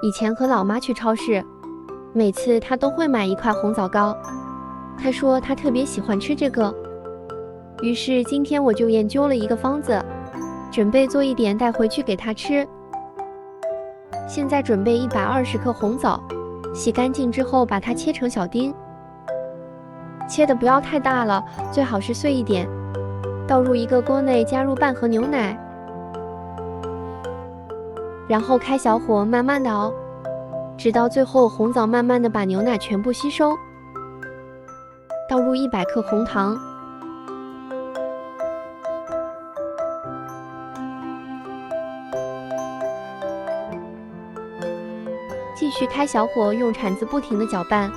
以前和老妈去超市，每次她都会买一块红枣糕。她说她特别喜欢吃这个。于是今天我就研究了一个方子，准备做一点带回去给她吃。现在准备120克红枣，洗干净之后把它切成小丁，切的不要太大了，最好是碎一点。倒入一个锅内，加入半盒牛奶，然后开小火慢慢的熬，直到最后红枣慢慢的把牛奶全部吸收。倒入100克红糖，继续开小火，用铲子不停的搅拌，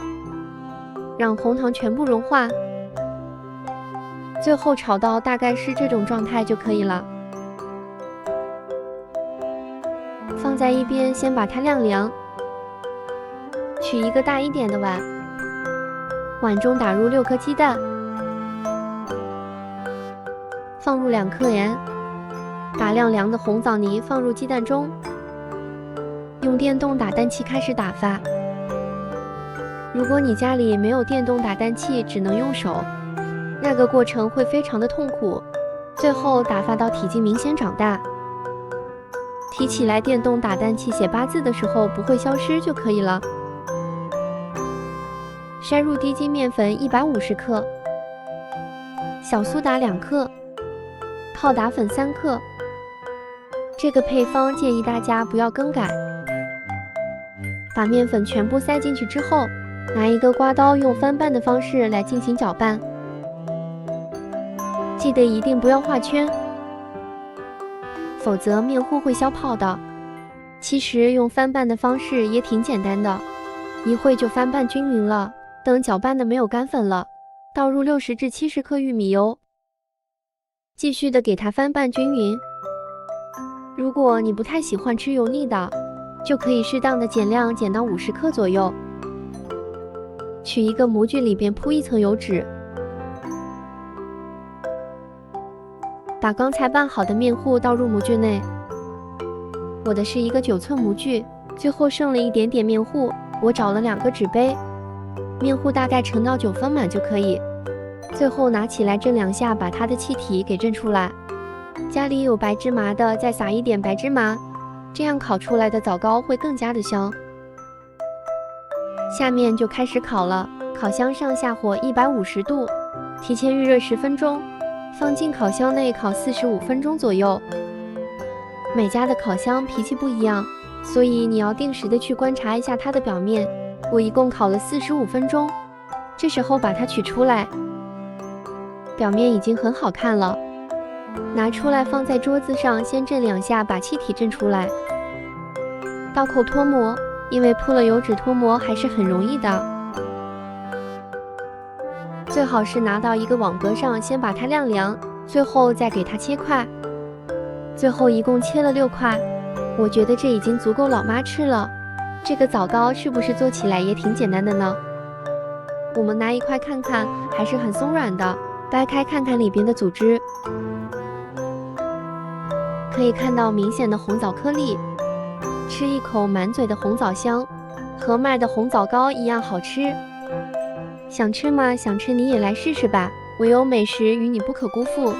让红糖全部融化。最后炒到大概是这种状态就可以了。放在一边，先把它晾凉。取一个大一点的碗，碗中打入6颗鸡蛋，放入2克盐，把晾凉的红枣泥放入鸡蛋中，用电动打蛋器开始打发。如果你家里没有电动打蛋器，只能用手，那个过程会非常的痛苦。最后打发到体积明显长大，提起来电动打蛋器写8字的时候不会消失就可以了。筛入低筋面粉150克，小苏打2克，泡打粉3克。这个配方建议大家不要更改。把面粉全部塞进去之后，拿一个刮刀用翻拌的方式来进行搅拌。记得一定不要画圈，否则面糊会消泡的。其实用翻拌的方式也挺简单的，一会就翻拌均匀了。等搅拌的没有干粉了，倒入60至70克玉米油，继续的给它翻拌均匀。如果你不太喜欢吃油腻的，就可以适当的减量，减到50克左右。取一个模具，里边铺一层油纸，把刚才拌好的面糊倒入模具内。我的是一个9寸模具，最后剩了一点点面糊，我找了2个纸杯，面糊大概盛到9分满就可以。最后拿起来震2下，把它的气体给震出来。家里有白芝麻的，再撒一点白芝麻，这样烤出来的枣糕会更加的香。下面就开始烤了，烤箱上下火150度，提前预热10分钟，放进烤箱内烤45分钟左右。每家的烤箱脾气不一样，所以你要定时的去观察一下它的表面。我一共烤了45分钟，这时候把它取出来，表面已经很好看了。拿出来放在桌子上，先震2下，把气体震出来。刀口脱模，因为铺了油纸，脱模还是很容易的。最好是拿到一个网格上，先把它晾凉，最后再给它切块。最后一共切了6块，我觉得这已经足够老妈吃了。这个枣糕是不是做起来也挺简单的呢？我们拿一块看看，还是很松软的，掰开看看里边的组织，可以看到明显的红枣颗粒。吃一口满嘴的红枣香，和卖的红枣糕一样好吃。想吃吗？想吃你也来试试吧，唯有美食与你不可辜负。